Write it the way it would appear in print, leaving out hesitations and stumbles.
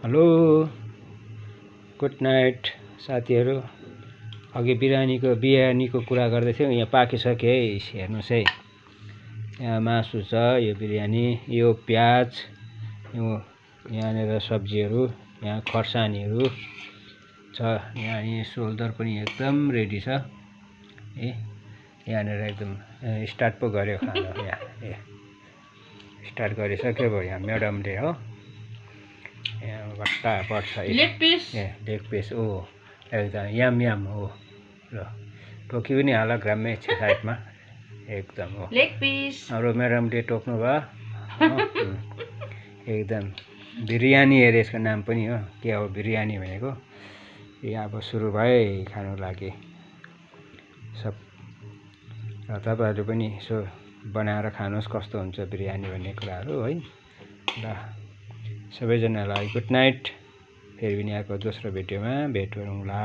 Hello good night साथीहरू। अघि बिरयानीको कुरा गर्दै थियौँ। यहाँ पाकिसक्यो है, हेर्नुहोस् है। यहाँ मासु छ, यो बिरयानी, यो प्याज, यो यहाँनिर सब्जीहरू, यहाँ खर्सानीहरू छ। यहाँ सोल्डर पनि एकदम रेडी छ है। यहाँनिर एकदम स्टार्ट पो गर्यो खाना। यहाँ स्टार्ट गरिसक्यो भयो यहाँ म्याडमले हो। यहाँ बट्टा पर्छ लेग पिस ओ एकदम याम हो। ल टोकी पनि हाल ग्राममै छ साइडमा एकदम हो लेग पिस। अरू म्याडमले टोक्नु भयो एकदम बिरयानी अरे यसको नाम पनि हो। के हो बिरयानी भनेको। यहाँ अब सुरु भयो खानु लागि सब। र तपाईँहरू पनि यसो बनाएर खानुहोस् कस्तो हुन्छ बिरयानी भन्ने कुराहरू है। ल सबैजनालाई गुड नाइट। फेरि पनि अर्को दोस्रो भिडियोमा भेट गरौँला।